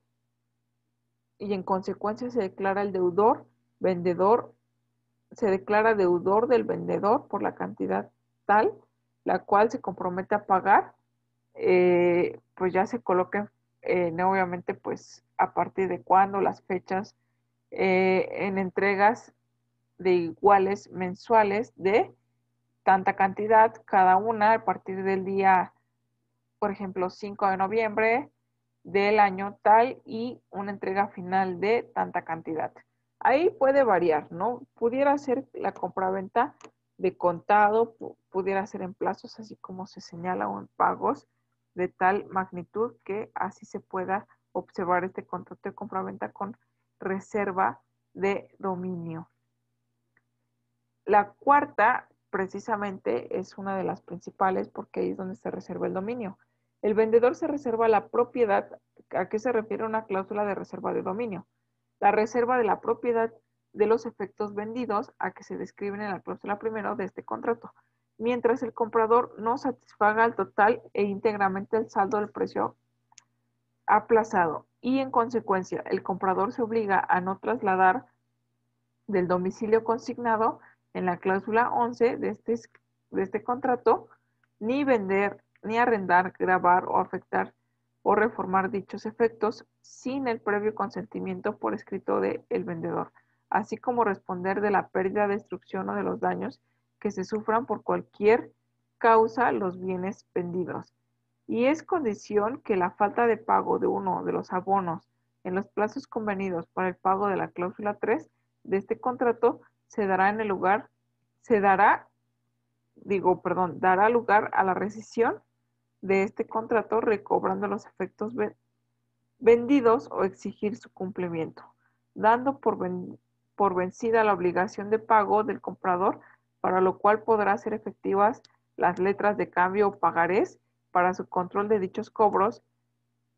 y en consecuencia se declara el deudor, vendedor, se declara deudor del vendedor por la cantidad tal, la cual se compromete a pagar. Pues ya se coloquen, obviamente, pues a partir de cuándo, las fechas, en entregas de iguales mensuales de tanta cantidad cada una, a partir del día, por ejemplo, 5 de noviembre del año tal, y una entrega final de tanta cantidad. Ahí puede variar, ¿no? Pudiera ser la compraventa de contado, pudiera ser en plazos, así como se señala, o en pagos de tal magnitud que así se pueda observar este contrato de compraventa con reserva de dominio. La cuarta, precisamente, es una de las principales porque ahí es donde se reserva el dominio. El vendedor se reserva la propiedad. ¿A qué se refiere una cláusula de reserva de dominio? La reserva de la propiedad de los efectos vendidos a que se describen en la cláusula primero de este contrato, mientras el comprador no satisfaga al total e íntegramente el saldo del precio aplazado y en consecuencia el comprador se obliga a no trasladar del domicilio consignado en la cláusula 11 de este contrato, ni vender, ni arrendar, grabar o afectar o reformar dichos efectos sin el previo consentimiento por escrito del vendedor, así como responder de la pérdida, destrucción o de los daños que se sufran por cualquier causa los bienes vendidos. Y es condición que la falta de pago de uno de los abonos en los plazos convenidos para el pago de la cláusula 3 de este contrato se dará en el lugar, se dará, dará lugar a la rescisión de este contrato recobrando los efectos vendidos o exigir su cumplimiento, dando por vencida la obligación de pago del comprador, para lo cual podrá ser efectivas las letras de cambio o pagarés para su control de dichos cobros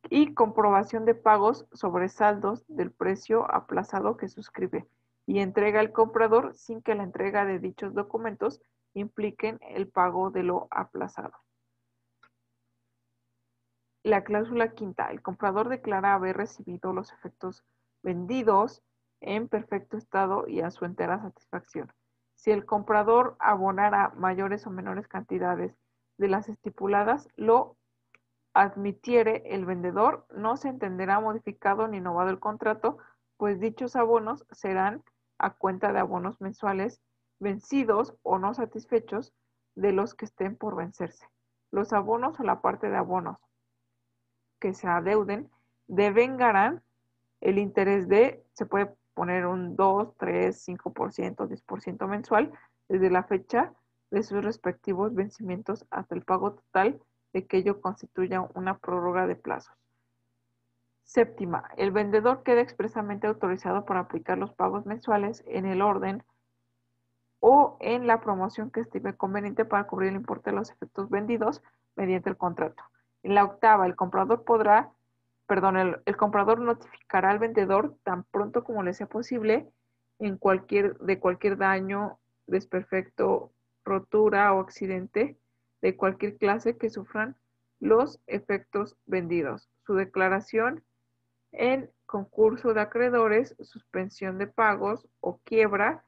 y comprobación de pagos sobre saldos del precio aplazado que suscribe y entrega al comprador sin que la entrega de dichos documentos impliquen el pago de lo aplazado. La cláusula quinta. El comprador declara haber recibido los efectos vendidos en perfecto estado y a su entera satisfacción. Si el comprador abonara mayores o menores cantidades de las estipuladas, lo admitiere el vendedor, no se entenderá modificado ni innovado el contrato, pues dichos abonos serán a cuenta de abonos mensuales vencidos o no satisfechos de los que estén por vencerse. Los abonos o la parte de abonos que se adeuden devengarán el interés se puede poner un 2, 3, 5%, 10% mensual desde la fecha de sus respectivos vencimientos hasta el pago total de que ello constituya una prórroga de plazos. Séptima, el vendedor queda expresamente autorizado para aplicar los pagos mensuales en el orden o en la promoción que estime conveniente para cubrir el importe de los efectos vendidos mediante el contrato. En la octava, el comprador notificará al vendedor tan pronto como le sea posible de cualquier daño, desperfecto, rotura o accidente de cualquier clase que sufran los efectos vendidos. Su declaración en concurso de acreedores, suspensión de pagos o quiebra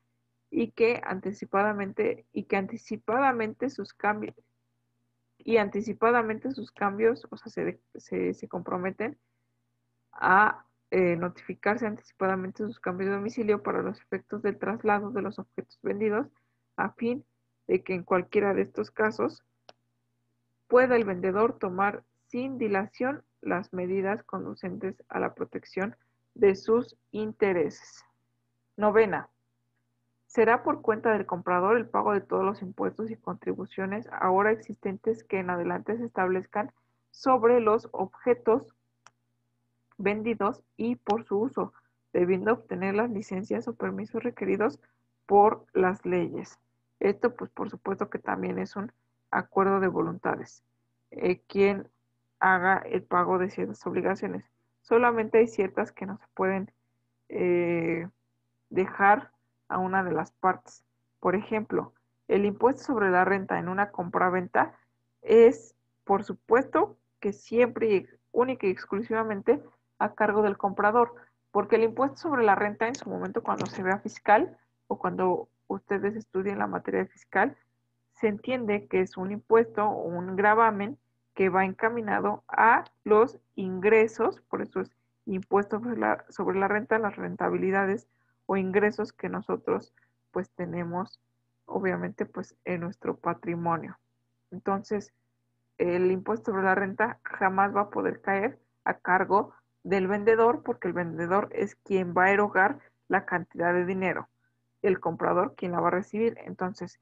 anticipadamente sus cambios, o sea, se comprometen a notificarse anticipadamente sus cambios de domicilio para los efectos del traslado de los objetos vendidos, a fin de que en cualquiera de estos casos pueda el vendedor tomar sin dilación las medidas conducentes a la protección de sus intereses. Novena. Será por cuenta del comprador el pago de todos los impuestos y contribuciones ahora existentes que en adelante se establezcan sobre los objetos vendidos y por su uso, debiendo obtener las licencias o permisos requeridos por las leyes. Esto, pues, por supuesto que también es un acuerdo de voluntades. Quien haga el pago de ciertas obligaciones. Solamente hay ciertas que no se pueden dejar a una de las partes. Por ejemplo, el impuesto sobre la renta en una compraventa es, por supuesto, que siempre y única y exclusivamente a cargo del comprador, porque el impuesto sobre la renta en su momento cuando se vea fiscal o cuando ustedes estudien la materia fiscal, se entiende que es un impuesto o un gravamen que va encaminado a los ingresos, por eso es impuesto sobre la renta, las rentabilidades o ingresos que nosotros pues tenemos obviamente pues en nuestro patrimonio. Entonces, el impuesto sobre la renta jamás va a poder caer a cargo del vendedor porque el vendedor es quien va a erogar la cantidad de dinero, el comprador quien la va a recibir. Entonces,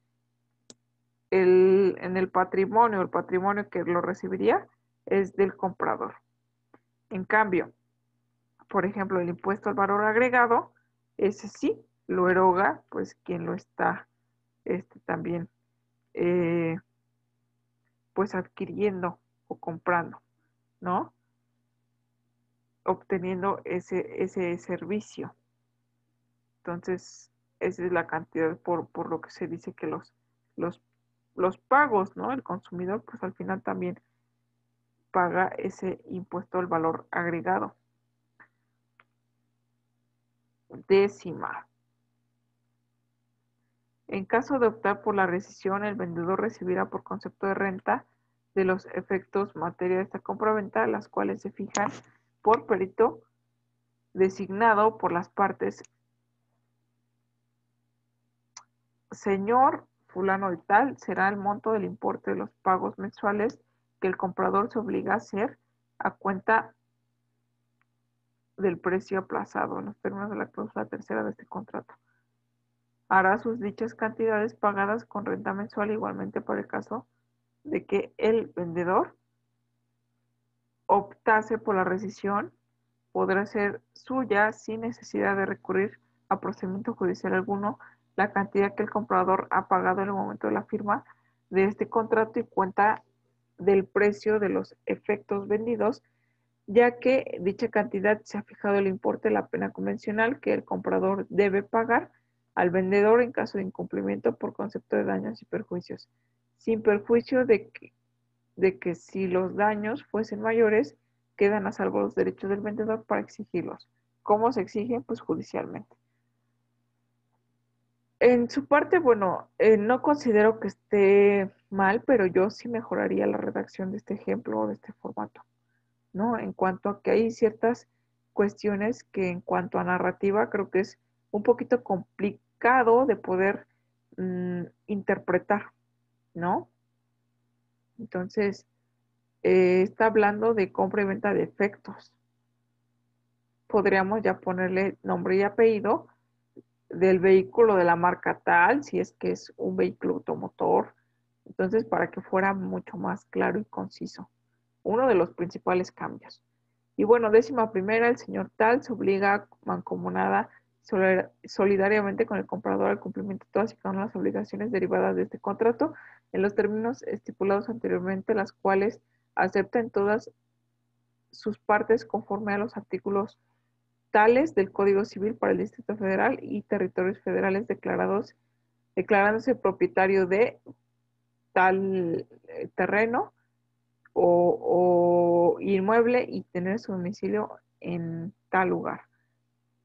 en el patrimonio que lo recibiría es del comprador. En cambio, por ejemplo, el impuesto al valor agregado, ese sí lo eroga, pues quien lo está también eh, pues adquiriendo o comprando, ¿no? Obteniendo ese servicio. Entonces, esa es la cantidad por lo que se dice que los, los pagos, ¿no? El consumidor, pues al final también paga ese impuesto al valor agregado. Décima. En caso de optar por la rescisión, el vendedor recibirá por concepto de renta de los efectos materia de esta compraventa, las cuales se fijan por perito designado por las partes. Señor fulano de tal, será el monto del importe de los pagos mensuales que el comprador se obliga a hacer a cuenta del precio aplazado en los términos de la cláusula tercera de este contrato. Hará sus dichas cantidades pagadas con renta mensual igualmente para el caso de que el vendedor optase por la rescisión, podrá ser suya sin necesidad de recurrir a procedimiento judicial alguno la cantidad que el comprador ha pagado en el momento de la firma de este contrato y cuenta del precio de los efectos vendidos, ya que dicha cantidad se ha fijado el importe de la pena convencional que el comprador debe pagar al vendedor en caso de incumplimiento por concepto de daños y perjuicios, sin perjuicio de que si los daños fuesen mayores, quedan a salvo los derechos del vendedor para exigirlos. ¿Cómo se exigen? Pues judicialmente. En su parte, bueno, no considero que esté mal, pero yo sí mejoraría la redacción de este ejemplo o de este formato, ¿no? En cuanto a que hay ciertas cuestiones que en cuanto a narrativa creo que es un poquito complicado de poder interpretar, ¿no? Entonces, está hablando de compra y venta de efectos. Podríamos ya ponerle nombre y apellido del vehículo de la marca tal, si es que es un vehículo automotor. Entonces, para que fuera mucho más claro y conciso. Uno de los principales cambios. Y bueno, décima primera, el señor tal se obliga mancomunada solidariamente con el comprador al cumplimiento de todas y cada una de las obligaciones derivadas de este contrato en los términos estipulados anteriormente, las cuales acepta en todas sus partes conforme a los artículos tales del Código Civil para el Distrito Federal y territorios federales declarándose propietario de tal terreno o inmueble y tener su domicilio en tal lugar.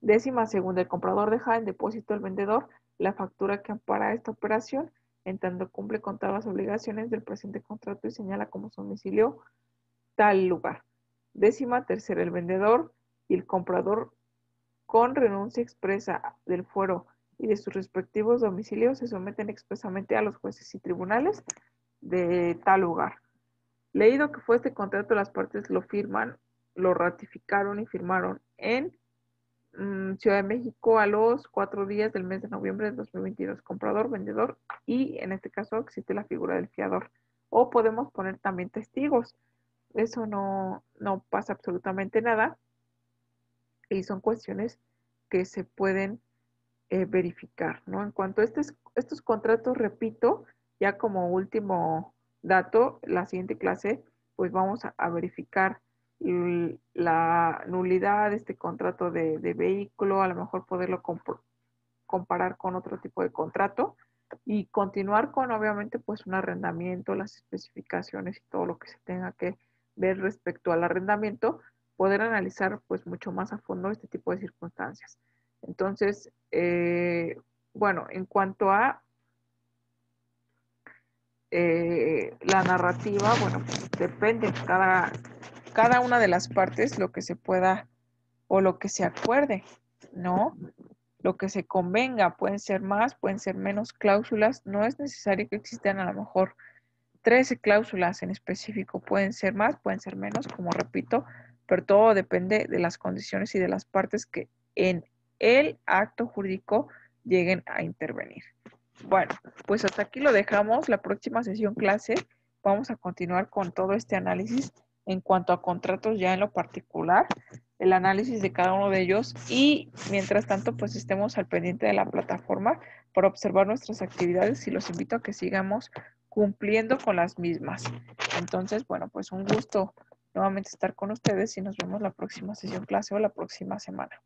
Décima segunda, el comprador deja en depósito al vendedor la factura que ampara esta operación, en tanto cumple con todas las obligaciones del presente contrato y señala como su domicilio tal lugar. Décima tercera, el vendedor y el comprador con renuncia expresa del fuero y de sus respectivos domicilios se someten expresamente a los jueces y tribunales de tal lugar. Leído que fue este contrato, las partes lo firman, lo ratificaron y firmaron en Ciudad de México a los 4 días del mes de noviembre de 2022. Comprador, vendedor y en este caso existe la figura del fiador. O podemos poner también testigos. Eso no pasa absolutamente nada y son cuestiones que se pueden verificar, ¿no? En cuanto a estos contratos, repito, ya como último dato, la siguiente clase, pues vamos a verificar la nulidad de este contrato de vehículo, a lo mejor poderlo comparar con otro tipo de contrato y continuar con, obviamente, pues un arrendamiento, las especificaciones y todo lo que se tenga que ver respecto al arrendamiento, poder analizar pues mucho más a fondo este tipo de circunstancias. Entonces, bueno, en cuanto a la narrativa, bueno, pues depende cada una de las partes lo que se pueda o lo que se acuerde, ¿no? Lo que se convenga, pueden ser más, pueden ser menos cláusulas, no es necesario que existan a lo mejor 13 cláusulas en específico, pueden ser más, pueden ser menos, como repito, pero todo depende de las condiciones y de las partes que en el acto jurídico lleguen a intervenir. Bueno, pues hasta aquí lo dejamos. La próxima sesión clase vamos a continuar con todo este análisis en cuanto a contratos ya en lo particular, el análisis de cada uno de ellos y mientras tanto pues estemos al pendiente de la plataforma para observar nuestras actividades y los invito a que sigamos cumpliendo con las mismas. Entonces, bueno, pues un gusto nuevamente estar con ustedes y nos vemos la próxima sesión clase o la próxima semana.